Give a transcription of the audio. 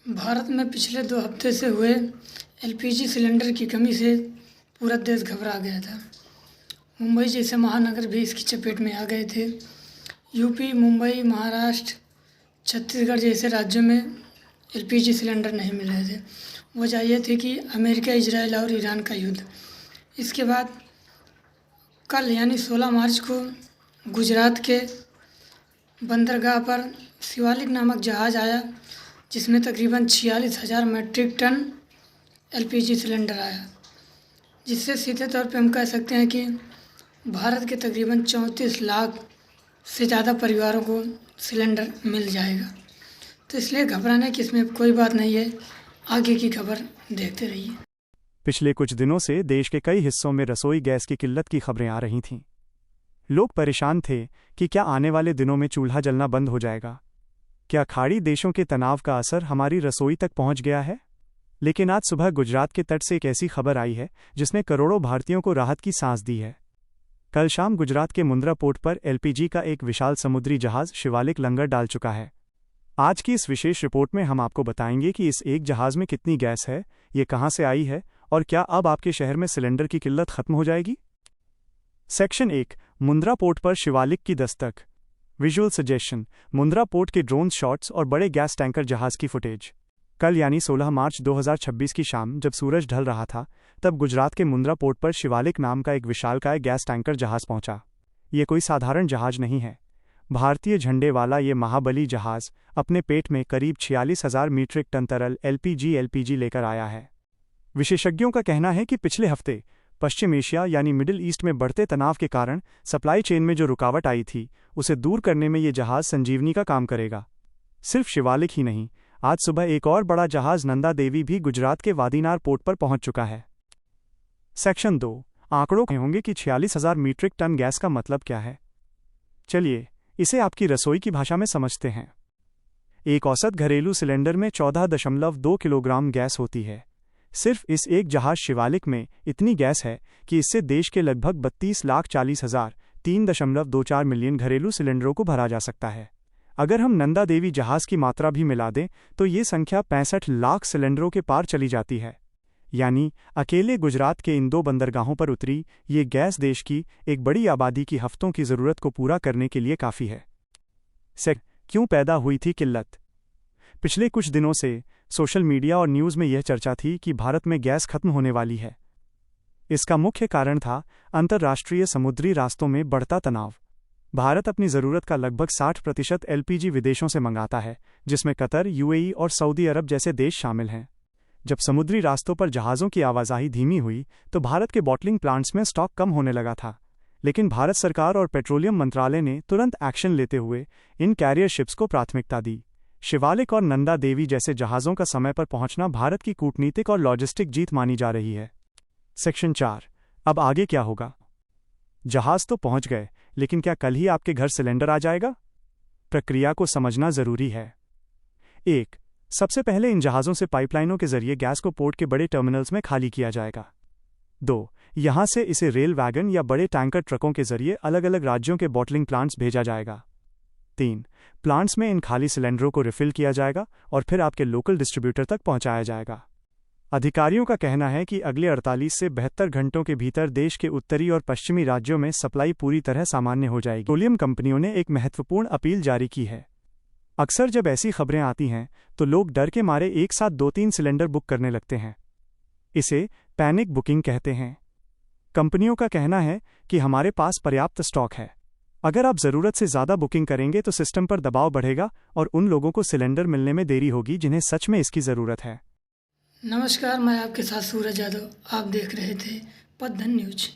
भारत में पिछले 2 हफ्ते से हुए एलपीजी सिलेंडर की कमी से पूरा देश घबरा गया था। मुंबई जैसे महानगर भी इसकी चपेट में आ गए थे। यूपी, मुंबई, महाराष्ट्र, छत्तीसगढ़ जैसे राज्यों में एलपीजी सिलेंडर नहीं मिल रहे थे। वजह यह थी कि अमेरिका, इजराइल और ईरान का युद्ध। इसके बाद कल यानी 16 मार्च को गुजरात के बंदरगाह पर शिवालिक नामक जहाज़ आया, जिसमें तकरीबन 46,000 मैट्रिक टन एलपीजी सिलेंडर आया, जिससे सीधे तौर पे हम कह सकते हैं कि भारत के तकरीबन 34 लाख से ज़्यादा परिवारों को सिलेंडर मिल जाएगा। तो इसलिए घबराने की इसमें कोई बात नहीं है। आगे की खबर देखते रहिए। पिछले कुछ दिनों से देश के कई हिस्सों में रसोई गैस की किल्लत की खबरें आ रही थीं। लोग परेशान थे कि क्या आने वाले दिनों में चूल्हा जलना बंद हो जाएगा। क्या खाड़ी देशों के तनाव का असर हमारी रसोई तक पहुंच गया है? लेकिन आज सुबह गुजरात के तट से एक ऐसी खबर आई है जिसने करोड़ों भारतीयों को राहत की सांस दी है। कल शाम गुजरात के मुंद्रा पोर्ट पर एलपीजी का एक विशाल समुद्री जहाज शिवालिक लंगर डाल चुका है। आज की इस विशेष रिपोर्ट में हम आपको बताएंगे कि इस एक जहाज में कितनी गैस है, ये कहां से आई है और क्या अब आपके शहर में सिलेंडर की किल्लत खत्म हो जाएगी। सेक्शन 1, मुंद्रा पोर्ट पर शिवालिक की Dastak. Visual suggestion: Mundra port के ड्रोन शॉट्स और बड़े गैस टैंकर जहाज की फुटेज। कल यानी 16 मार्च 2026 की शाम जब सूरज ढल रहा था, तब गुजरात के मुंद्रा पोर्ट पर शिवालिक नाम का एक विशालकाय गैस टैंकर जहाज पहुंचा। ये कोई साधारण जहाज नहीं है। भारतीय झंडे वाला ये महाबली जहाज अपने पेट में करीब 46,000 मीट्रिक टन तरल एलपीजी लेकर आया है। विशेषज्ञों का कहना है कि पिछले हफ्ते पश्चिम एशिया यानी मिडिल ईस्ट में बढ़ते तनाव के कारण सप्लाई चेन में जो रुकावट आई थी, उसे दूर करने में ये जहाज संजीवनी का काम करेगा। सिर्फ शिवालिक ही नहीं, आज सुबह एक और बड़ा जहाज नंदा देवी भी गुजरात के वादीनार पोर्ट पर पहुंच चुका है। सेक्शन 2, आंकड़ों होंगे कि 46,000 मीट्रिक टन गैस का मतलब क्या है। चलिए इसे आपकी रसोई की भाषा में समझते हैं। एक औसत घरेलू सिलेंडर में 14.2 किलोग्राम गैस होती है। सिर्फ इस एक जहाज शिवालिक में इतनी गैस है कि इससे देश के लगभग 32,40,000 3.24 मिलियन घरेलू सिलेंडरों को भरा जा सकता है। अगर हम नंदा देवी जहाज की मात्रा भी मिला दें तो ये संख्या 65 लाख सिलेंडरों के पार चली जाती है। यानी अकेले गुजरात के इन 2 बंदरगाहों पर उतरी ये गैस देश की एक बड़ी आबादी की हफ्तों की ज़रूरत को पूरा करने के लिए काफ़ी है। क्यों पैदा हुई थी किल्लत? पिछले कुछ दिनों से सोशल मीडिया और न्यूज़ में यह चर्चा थी कि भारत में गैस खत्म होने वाली है। इसका मुख्य कारण था अंतर्राष्ट्रीय समुद्री रास्तों में बढ़ता तनाव। भारत अपनी ज़रूरत का लगभग 60% एलपीजी विदेशों से मंगाता है, जिसमें कतर, यूएई और सऊदी अरब जैसे देश शामिल हैं। जब समुद्री रास्तों पर जहाज़ों की आवाजाही धीमी हुई तो भारत के बॉटलिंग प्लांट्स में स्टॉक कम होने लगा था। लेकिन भारत सरकार और पेट्रोलियम मंत्रालय ने तुरंत एक्शन लेते हुए इन कैरियर शिप्स को प्राथमिकता दी। शिवालिक और नंदा देवी जैसे जहाज़ों का समय पर पहुंचना भारत की कूटनीतिक और लॉजिस्टिक जीत मानी जा रही है। सेक्शन 4, अब आगे क्या होगा? जहाज़ तो पहुंच गए, लेकिन क्या कल ही आपके घर सिलेंडर आ जाएगा? प्रक्रिया को समझना ज़रूरी है। 1, सबसे पहले इन जहाज़ों से पाइपलाइनों के जरिए गैस को पोर्ट के बड़े टर्मिनल्स में खाली किया जाएगा। 2, यहां से इसे रेल वैगन या बड़े टैंकर ट्रकों के जरिए अलग अलग राज्यों के बॉटलिंग प्लांट्स भेजा जाएगा। 3, प्लांट्स में इन खाली सिलेंडरों को रिफिल किया जाएगा और फिर आपके लोकल डिस्ट्रीब्यूटर तक पहुंचाया जाएगा। अधिकारियों का कहना है कि अगले 48 से 72 घंटों के भीतर देश के उत्तरी और पश्चिमी राज्यों में सप्लाई पूरी तरह सामान्य हो जाएगी। पेट्रोलियम कंपनियों ने एक महत्वपूर्ण अपील जारी की है। अक्सर जब ऐसी खबरें आती हैं तो लोग डर के मारे एक साथ 2-3 सिलेंडर बुक करने लगते हैं। इसे पैनिक बुकिंग कहते हैं। कंपनियों का कहना है कि हमारे पास पर्याप्त स्टॉक है। अगर आप ज़रूरत से ज़्यादा बुकिंग करेंगे तो सिस्टम पर दबाव बढ़ेगा और उन लोगों को सिलेंडर मिलने में देरी होगी जिन्हें सच में इसकी ज़रूरत है। नमस्कार, मैं आपके साथ सूरज यादव। आप देख रहे थे पदधन न्यूज।